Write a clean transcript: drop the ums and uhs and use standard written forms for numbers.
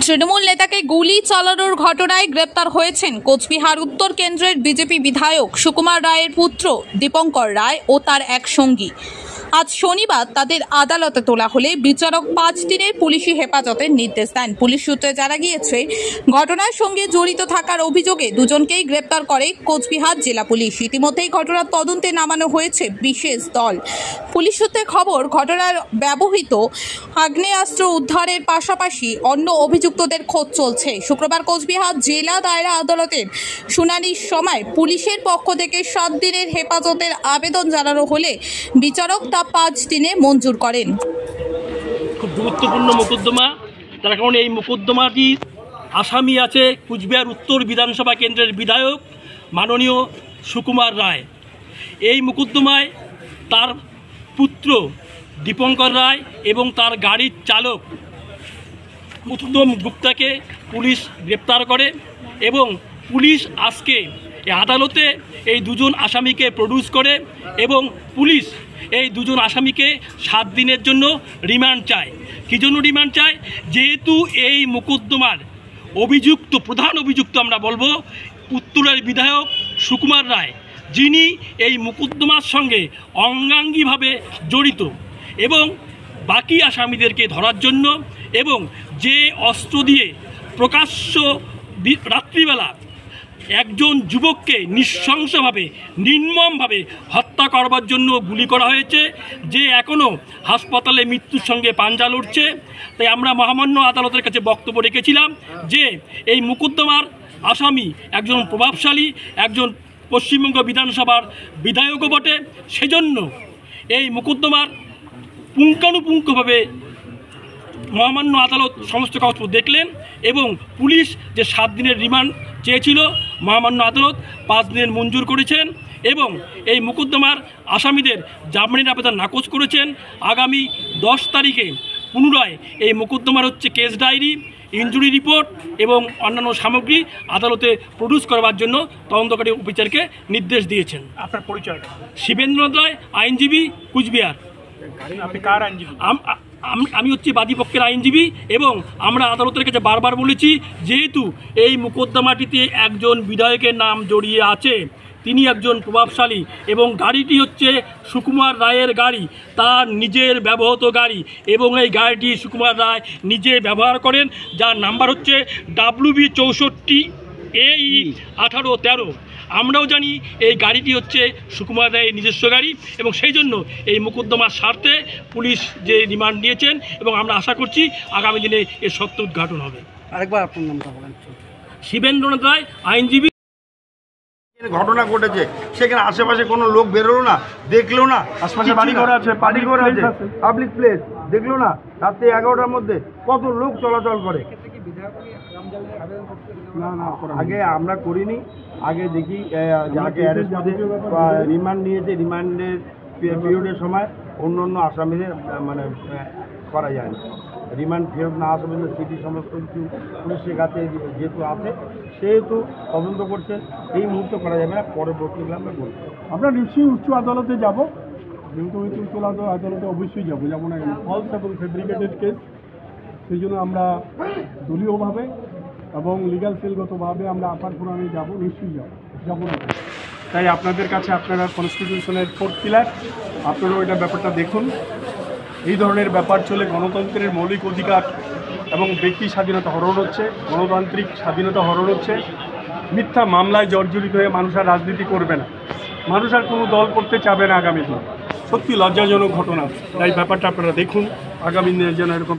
তৃণমূল নেতাকে গুলি চালানোর ঘটনায় গ্রেপ্তার হয়েছেন কোচবিহার উত্তর কেন্দ্রের বিজেপি বিধায়ক সুকুমার রায়ের পুত্র দীপঙ্কর রায় ও তার এক সঙ্গী। আজ শনিবার তাদের আদালতে তোলা হলে বিচারক 5 দিনের পুলিশি হেফাজতের নির্দেশ দেন। পুলিশ সূত্রে জানা গিয়েছে, ঘটনার সঙ্গে জড়িত থাকার অভিযোগে দুজনকেই গ্রেপ্তার করে কোচবিহার জেলা পুলিশ। ইতিমধ্যেই ঘটনার তদন্তে নামানো হয়েছে বিশেষ দল। পুলিশ সূত্রে খবর, ঘটনার ব্যবহৃত আগ্নেয়াস্ত্র উদ্ধারের পাশাপাশি অন্য অভিযুক্তদের খোঁজ চলছে। শুক্রবার কোচবিহার জেলা দায়রা আদালতের শুনানির সময় পুলিশের পক্ষ থেকে 7 দিনের হেফাজতের আবেদন জানানো হলে বিচারক তা 5 দিনে মঞ্জুর করেন। খুব গুরুত্বপূর্ণ মোকদ্দমা, তার কারণ এই মোকদ্দমাটি আসামি আছে কুচবিহার উত্তর বিধানসভা কেন্দ্রের বিধায়ক মাননীয় সুকুমার রায়। এই মোকদ্দমায় তার পুত্র দীপঙ্কর রায় এবং তার গাড়ির চালক উত্তম গুপ্তাকে পুলিশ গ্রেপ্তার করে এবং পুলিশ আজকে আদালতে এই দুজন আসামিকে প্রডিউস করে এবং পুলিশ এই দুজন আসামিকে 7 দিনের জন্য রিমান্ড চায়। কী জন্য রিমান্ড চায়? যেহেতু এই মোকদ্দমার অভিযুক্ত, প্রধান অভিযুক্ত আমরা বলবো উত্তরের বিধায়ক সুকুমার রায়, যিনি এই মোকদ্দমার সঙ্গে অঙ্গাঙ্গিভাবে জড়িত, এবং বাকি আসামিদেরকে ধরার জন্য এবং যে অস্ত্র দিয়ে প্রকাশ্য রাত্রিবেলা একজন যুবককে নৃশংসভাবে নির্মমভাবে হত্যা করবার জন্য গুলি করা হয়েছে, যে এখনও হাসপাতালে মৃত্যুর সঙ্গে পাঞ্জা লড়ছে। তাই আমরা মহামান্য আদালতের কাছে বক্তব্য রেখেছিলাম যে এই মোকদ্দমার আসামি একজন প্রভাবশালী, একজন পশ্চিমবঙ্গ বিধানসভার বিধায়কও বটে। সেজন্য এই মোকদ্দমার পুঙ্খানুপুঙ্খভাবে মহামান্য আদালত সমস্ত কাগজপত্র দেখলেন এবং পুলিশ যে 7 দিনের রিমান্ড চেয়েছিল মহামান্য আদালত 5 দিনের মঞ্জুর করেছেন এবং এই মোকদ্দমার আসামিদের জামিনের আবেদন নাকচ করেছেন। আগামী 10 তারিখে পুনরায় এই মোকদ্দমার কেস ডায়েরি, ইনজুরি রিপোর্ট এবং অন্যান্য সামগ্রী আদালতে প্রডিউস করবার জন্য তদন্তকারী অফিসারকে নির্দেশ দিয়েছেন। আপনার পরিচয়? শিবেন্দ্রনাথ রায়, আইনজীবী, কুচবিহার। আপনি কার আইনজীবী? আমি হচ্ছি বাদীপক্ষের আইনজীবী এবং আমরা আদালতের কাছে বারবার বলেছি, যেহেতু এই মোকদ্দমাটিতে একজন বিধায়কের নাম জড়িয়ে আছে, তিনি একজন প্রভাবশালী এবং গাড়িটি হচ্ছে সুকুমার রায়ের গাড়ি, তার নিজের ব্যবহৃত গাড়ি, এবং এই গাড়িটি সুকুমার রায় নিজে ব্যবহার করেন, যার নাম্বার হচ্ছে WB64AE 1813। আমরাও জানি এই গাড়িটি হচ্ছে সুকুমার রায়ের নিজস্ব গাড়ি এবং সেই জন্য এই মোকদ্দমার স্বার্থে পুলিশ যে রিমান্ড নিয়েছেন এবং আমরা আশা করছি আগামী দিনে এর সত্য উদ্ঘাটন হবে। আরেকবার আপনার নামটা বলেন। শিবেন্দ্রনাথ রায়, আইনজীবী। ঘটনা ঘটেছে, সেখানে আশেপাশে কোনো লোক বেরোলো না, দেখলো না, আশেপাশে বাড়িঘর আছে, বাড়িঘর আছে, পাবলিক প্লেস, দেখলো না। রাত্রি 11টার মধ্যে কত লোক চলাচল করে। না না, আগে আমরা করিনি। আগে দেখি যাকে অ্যারেস্ট করে রিমান্ড নিয়েছে, রিমান্ডের পিরিয়ডের সময় অন্য অন্য আসামিদের মানে করা যায় না। রিমান্ড ফেরত না আসা পর্যন্ত সিটি সমস্ত কিছু পুলিশের কাছে যেহেতু আছে, সেহেতু তদন্ত করছেন, এই মুহূর্তে করা যাবে না, পরবর্তীকালে আমরা বলব। আমরা নিশ্চয়ই উচ্চ আদালতে যাব, যেহেতু উচ্চ আদালতে অবশ্যই যাব না কেন, ফলস এবং ফেব্রিকেটেড কেস। সেই জন্য আমরা দলীয়ভাবে এবং লিগাল সেলগতভাবে আমরা আপার ফোরামে যাব, নিশ্চয়ই যাব না। তাই আপনাদের কাছে আপনারা কনস্টিটিউশনের 4th পিলার, আপনারাও এটা ব্যাপারটা দেখুন। এই ধরনের ব্যাপার চলে গণতন্ত্রের মৌলিক অধিকার এবং ব্যক্তি স্বাধীনতা হরণ হচ্ছে, গণতান্ত্রিক স্বাধীনতা হরণ হচ্ছে। মিথ্যা মামলায় জর্জরিত হয়ে মানুষ আর রাজনীতি করবে না, মানুষ আর কোনো দল করতে চাবে না আগামী দিন। সত্যি লজ্জাজনক ঘটনা। তাই ব্যাপারটা আপনারা দেখুন, আগামী দিনে যেন এরকম